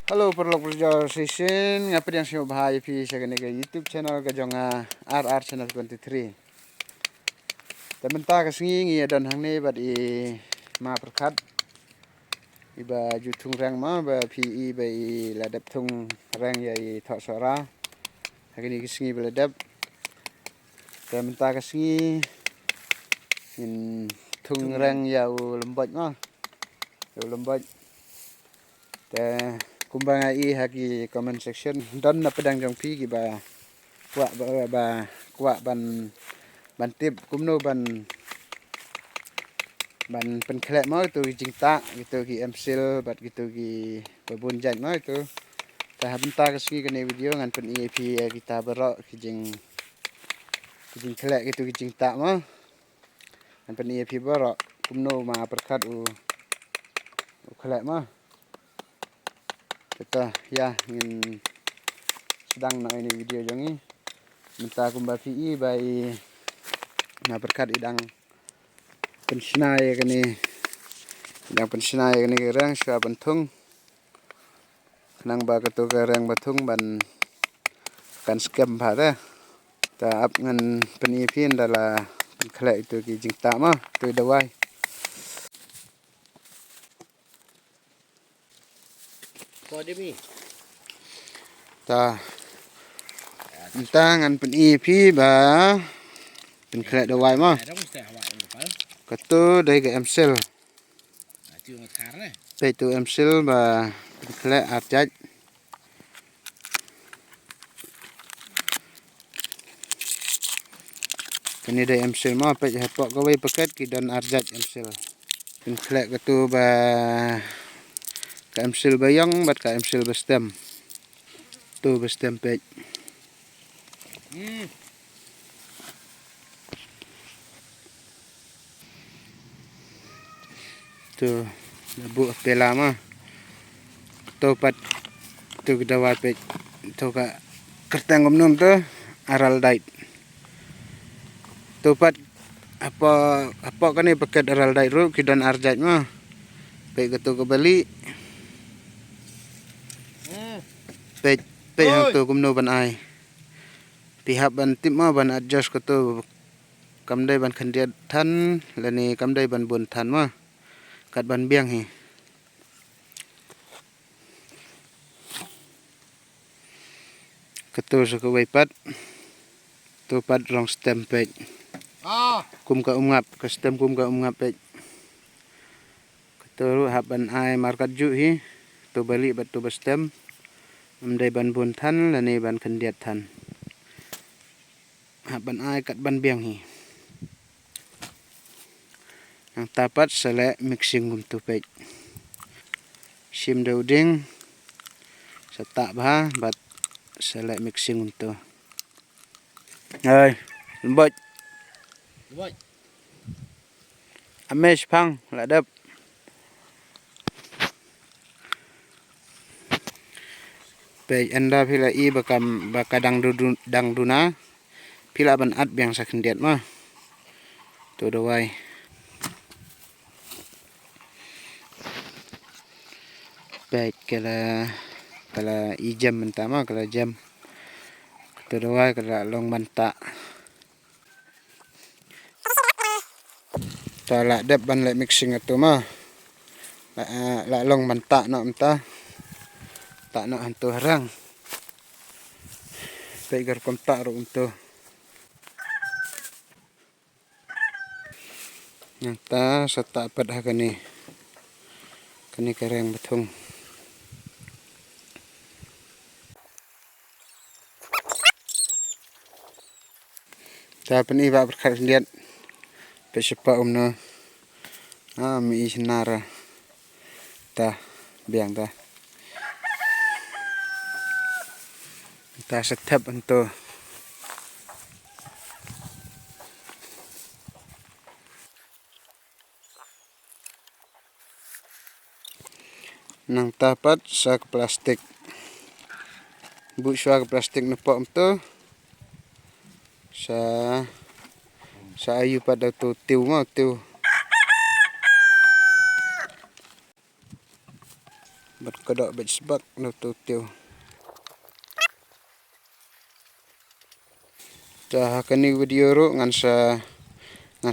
Halo perlok session ngapa yang sio bahaya pi sa ke YouTube channel ka jonga RR channel 23. Temen ta ka singi ngi dan hang ne bad I ma perkat iba jutung rang ma ba PE ba I ladap tung rang ya I thok sora hakini ki singi beladap temen ta ka singi in tung rang ya lembot ma lembot te kumbang ai haki comment section don na pedang jong pi ki ba kuak ban tip kumno ban penklek mau tu jing tak gitu ki emsil bat gitu ki babun jan mau tu ta bentar ke sini kene video ngan pen EP kita berok ki jing klek gitu ki jing tak mau ngan pen EP berok kumno ma perkat u klek mau kita ya ngin sedang nak ini video jongi minta kumba PE bai na berkat idang pensinai kene idang pensinai kene gerang sua bentung nang ba ketu gerang betung ban kan scam pada ta ap ngan penipin dala khlek itu ki jingta ma tu dawai Ko demi ta minta ngan penipi ba pen khlek dawai ma ada mesti awak yang kepal ketu dai ke emsel tiu ngakar ne pe tu emsel ba pen khlek arjat kini dai emsel ma pe hepok gawe paket ki dan arjat emsel pen khlek ketu ba ka emsel bayang bat ka emsel bestem tu bestem pe tu bu pela ma topat tu dawa pe tu ka kertang gomnom tu aral dait topat apa kan ni paket aral dait ru kidan arjat ma pe ketu ke bali pe hang tu gomno ban ai pihak ban tip ma ban adjust ketu kamdai ban khandiat than lani kamdai ban bun than ma kat ban biang hi ketu su ke waipat tu pat rong stem pe kum ka umngap ke stem kum ka umngap pe ketu hab ban ai markat ju hi tu bali bat tu stem amdai ban bun than lani ban khandiat than hab ban ai kat ban biang hi ang tapat sele mixing gum tu pe sim dauding sata ba bat sele mixing untuk ai lembut Boy amesh phang ladap pe anda pila I bakadang dang duna pila ban at biang sakhendiat ma tu dawai pe kala ijam mentama kala jam tu dawai kala long manta ta la dap ban le mixing atu ma la long manta na menta tak nak hantu harang pegar kontak ro untuk nyata sata pad ha kani kereng betung ta pani ba berkat lihat pe sepa umno mi senara ta biang ta setap untuk nang tapat sak plastik bu sak plastik nepok tu sa ayu pada tu tiu mau tiu bật cơ độ bật bắc nấu tô tiêu dah kini video ro ngan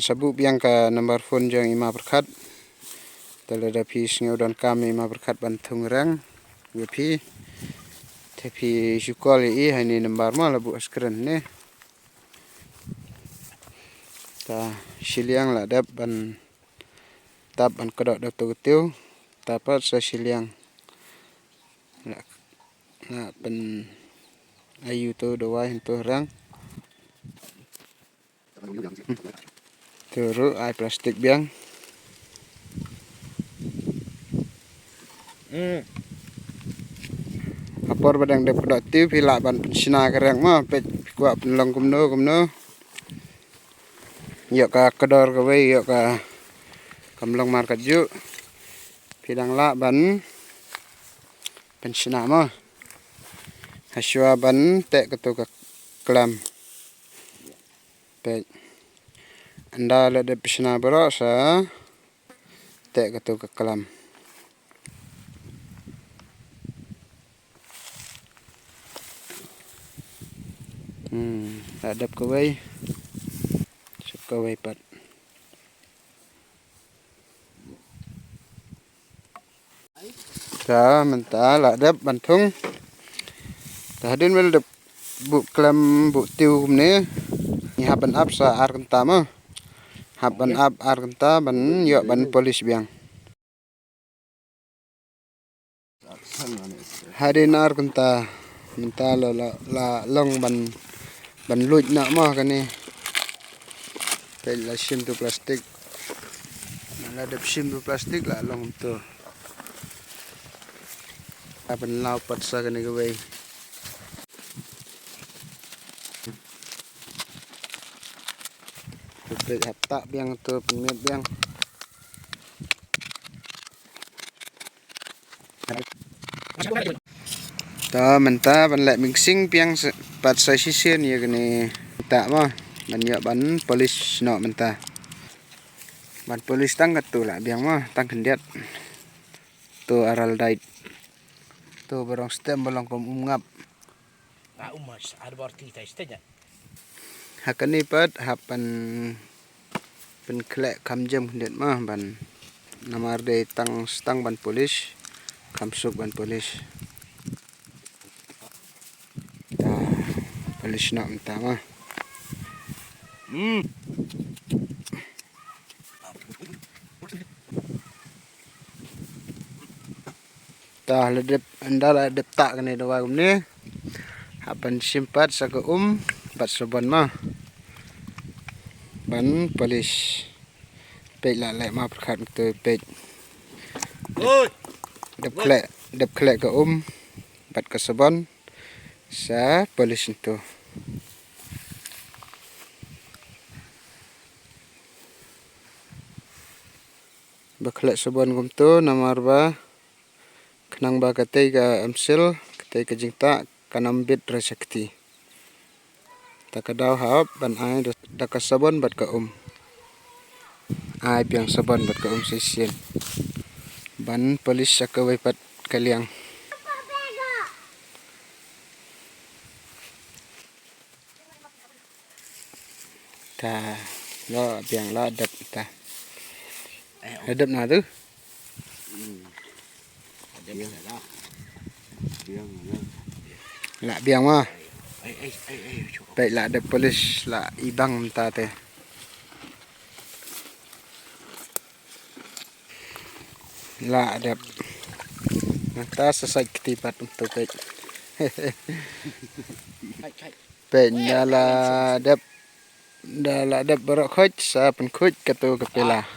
sabu biang ka nomor phone jang ima berkat telada pi sngodon kami ima berkat bantung rang pi tapi syukol i hani nomor ma labu askren ne ta siliang la dap ban tap ban kedok do to tiu tapat sa siliang la ban ayu to do wai to rang turu ai plastik biang apor badang dep kedok tiu pila ban sina kerang ma pet kuat penlong kumno yok ka kedor ka wei yok ka kamlong market ju pidang la ban pensina ma haswa ban tek ketu ka klam pe anda le de pensina bro sa tek ketu ka klam adap ka wei sep ka wei pat ta menta la dap bantung ta hadin wel dap bu klam bu tiu kumne ni haban ap sa ar kenta ma haban ap ar kenta ban yo ban polis biang hadin ar kenta menta la long ban luj na ma kani pel la sim tu plastik la dap sim tu plastik la long tu aban lau pat sa kani ka wei Pet hapta biang tu pemiat biang ta menta ban lek mixing piang pat sai sisen ya kani ta ma ban ya ban polis no menta ban polis tang tu la biang ma tang kendiat tu aral dait tu barang stem balong kom ngap Umas ada berarti tak istanya. hakani pat hapan pen klek kam jam kendiat ma ban namar de tang ban polis kamsuk ban polis ta polis no menta ma ta ledep andala dep tak kani dawa kumne hapan simpat saka bat soban ma ban polis pek la lek ma perkat tu pek Oi. dep klek ka bat ka soban sa polis itu baklek soban kum tu namar ba kenang ba katei ka amsil katei ka jingta kanambit resakti takadaw hap ban ai da ka sabon bat ka ai piang sabon bat ka sesien ban polis sakawai pat kaliang ta lo piang la dap ta hadap na tu la biang ma baik la ada polis la ibang ta te la ada mata sesai ketipat untuk baik baik dala dap berok khoj sa pen khoj katu kepela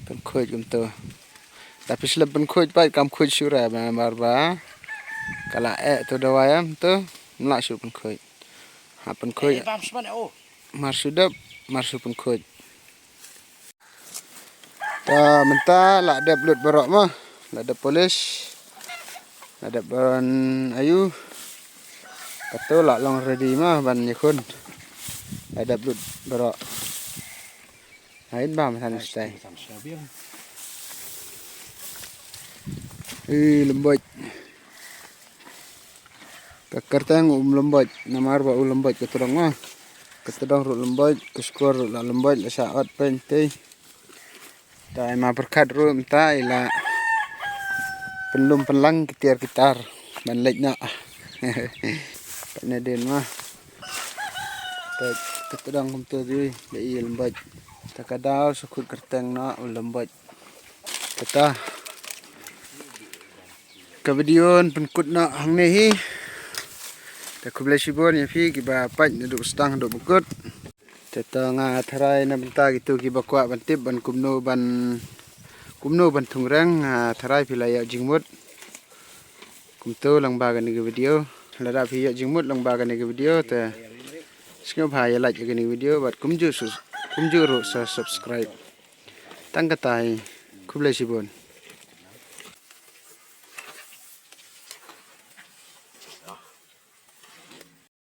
pen khoj tu tapi seleb pen khoj baik kam khoj sura barba kala tu dawayam tu nak su pen khoj ha pen khoj marsu pen khoj ta menta la dap lut berok mah la dap polis la dap ban ayu katu la long ready mah ban nyekun la dap lut berok hain ba man stai Lembut. Kakartang lembut. Namar ba lembut keturang mah. Ketedong ru lembut, kuskor ru lembut la saat penting. Tai ma berkat ru mta ila penlum penlang kitar kitar ban lek na. Pada den mah. Ketedong kum tu di lembut. Takadaw sukut kertang na lembut. Kata ke video penkut na hang nehi. Tak kubla sibon ya fi kiba pat duduk stang duduk bukut. Teta nga tharai na benta gitu kiba kwa bantip ban kumno ban thungrang tharai pilaya jingmut. Kumto lang bagan ni video. Lara fi ya jingmut lang bagan ni video ta. Skip ya like ni video bat kumju ru sa subscribe. Tang katai kubla sibon.